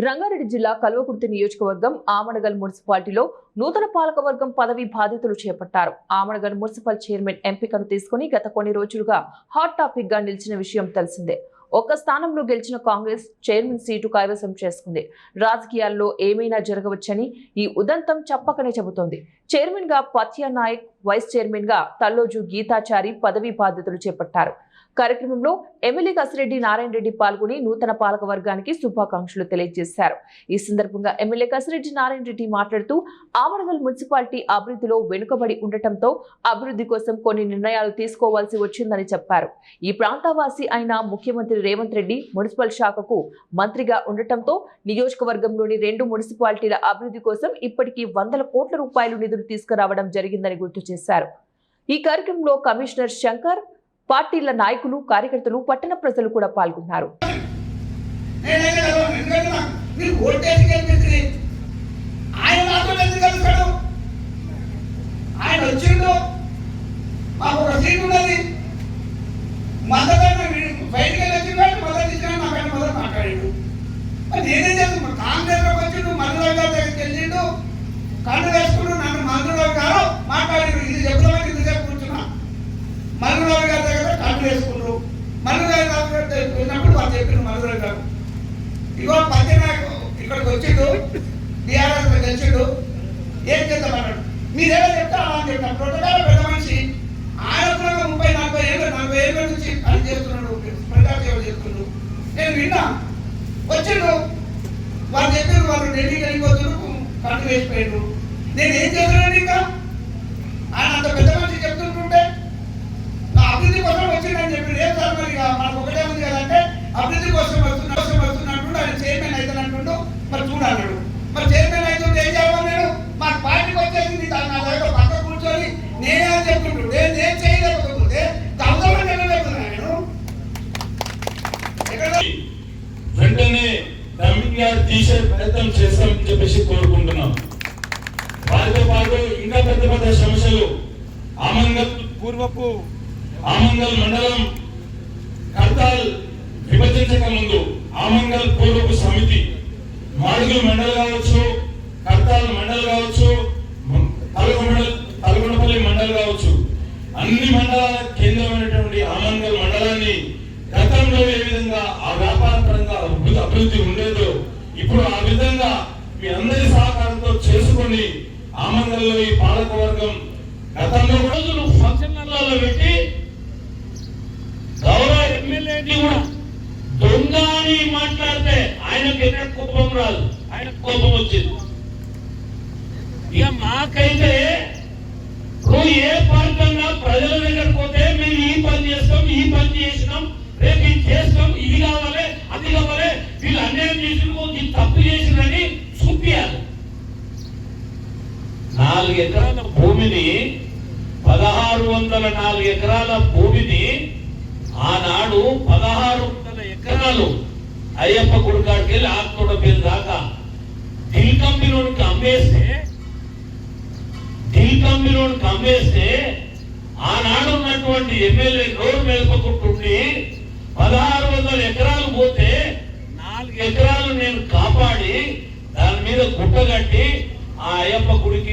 రంగారెడ్డి జిల్లా కల్వకుర్తి నియోజకవర్గం ఆమనగల్ మున్సిపాలిటీలో నూతన పాలకవర్గం పదవి బాధ్యతలు చేపట్టారు. ఆమనగల్ మున్సిపల్ చైర్మన్ ఎంపికను తీసుకుని గత కొన్ని రోజులుగా హాట్ టాపిక్ గా నిలిచిన విషయం తెలిసిందే. ఒక్క స్థానంలో గెలిచిన కాంగ్రెస్ చైర్మన్ సీటు కైవసం చేసుకుంది. రాజకీయాల్లో ఏమైనా జరగవచ్చని ఈ ఉదంతం చెప్పకనే చెబుతోంది. చైర్మన్ గా పత్యా నాయక్, వైస్ చైర్మన్ గా తల్లోజు గీతాచారి పదవి బాధ్యతలు చేపట్టారు. కార్యక్రమంలో ఎమ్మెల్యే కసిరెడ్డి నారాయణ రెడ్డి పాల్గొని నూతన పాలక వర్గానికి శుభాకాంక్షలు తెలియజేశారు. ఈ సందర్భంగా ఎమ్మెల్యే కసిరెడ్డి నారాయణ రెడ్డి మాట్లాడుతూ ఆమనగల్ మున్సిపాలిటీ అభివృద్ధిలో వెనుకబడి ఉండటంతో అభివృద్ధి కోసం కొన్ని నిర్ణయాలు తీసుకోవాల్సి వచ్చిందని చెప్పారు. ఈ ప్రాంతవాసి అయిన ముఖ్యమంత్రి రేవంత్ రెడ్డి మున్సిపల్ శాఖకు మంత్రిగా ఉండటంతో నియోజకవర్గంలోని 2 మున్సిపాలిటీల అభివృద్ధి కోసం ఇప్పటికీ వందల కోట్ల రూపాయలు నిధులు తీసుకురావడం జరిగిందని గుర్తు చేశారు. ఈ కార్యక్రమంలో కమిషనర్ శంకర్, పార్టీల నాయకులు, కార్యకర్తలు, పట్టణ ప్రజలు కూడా పాల్గొన్నారు. వేసుకున్నారు. మల్లురావు వాళ్ళు చెప్పిన మల్లురావు గారు ఇగో పద్దెనాకు ఇక్కడికి వచ్చిండు, టీఆర్ఎస్ గెలిచిండు, ఏం చేద్దామన్నాడు. మీరేమో చెప్తారా అని చెప్పిన ప్రోటోకాల్ పెద్ద మనిషి ఆయన కూడా 40 ఏళ్ళ నుంచి పని చేస్తున్నాడు, ప్రజాసేవ చేస్తున్నాడు. నేను విన్నా వచ్చిండు, వాళ్ళు చెప్పారు వాళ్ళు ఢిల్లీకి వెళ్ళిపోతున్నారు, కట్టు వేసిపోయారు. నేను ఏం చేస్తున్నాను ఇంకా ఆయన అంత పెద్ద మనిషి చెప్తుంటుంటే నా అభివృద్ధి కోసం వచ్చిందని చెప్పి ఏం సార్ మరి మనకు ఒకటే ఉంది కదంటే అభివృద్ధి కోసం వస్తున్నట్టు ఆయన చైర్మన్ అవుతున్నట్టు మరి చూడన్నాడు. మరి చైర్మన్ అవుతుంటే ఏం చేయాలి? నేను మా పార్టీకి వచ్చేసింది నా దగ్గర పక్క కూర్చొని నేనే అని చెప్తుంటు నేను చేయలేకపోతుంటే అవసరం వెళ్ళలేకున్నా నేను వెంటనే తీసే ప్రయత్నం చేస్తామని చెప్పేసి కోరుకుంటున్నాం. వారితో పాటు ఇంకా పెద్ద పెద్ద సమస్యలు ఆమంగల్ మండలం కర్తాల్ విభజించక ముందు ఆమంగల్ పూర్వపు సమితి మాడుగుల మండలి కావచ్చు, కర్తాల్ మండలి కావచ్చు, తలకొండపల్లి మండలి కావచ్చు, అన్ని మండలాల కేంద్రమైనటువంటి ఆమంగల్ మండలాన్ని గతంలో ఏ విధంగా ఆ వ్యాపార పరంగా అభివృద్ధి ఉండేదో ఇప్పుడు ఆ విధంగా మీ అందరి సహకారంతో చేసుకొని ఆమంగల్లో ఈ పాలకవర్గం గతంలో రోజులు ఫంక్షన్లలో పెట్టి గౌరవ ఎమ్మెల్యేని కూడా దొంగ అని మాట్లాడితే ఆయనకు ఎక్కడ కోపం రాదు, ఆయనకు కోపం వచ్చింది. ఇక మాకైతే ఏ పార్టీగా ప్రజల దగ్గరకు పోతే మేము ఈ పని చేస్తాం, ఈ పని చేసినాం, రేపు ఇది చేస్తాం, ఇది కావాలి, అది కావాలి, వీళ్ళు అన్యాయం చేసిన ఇది తప్పు చేసిందని చూపించాలి. 4 ఎకరాల భూమిని 1604 ఎకరాల భూమిని ఆనాడు 1600 ఎకరాలు అయ్యప్ప గుడికాడికి వెళ్ళి ఆకుతోట పేరు దాకా దిల్ కంపెనీకి అమ్మేస్తే ఆనాడు ఉన్నటువంటి ఎమ్మెల్యే నోరు మెలపకుంటుండి 1600 ఎకరాలు పోతే 4 ఎకరాలు నేను కాపాడి దాని మీద గుట్టగట్టి ఆ అయ్యప్ప గుడికి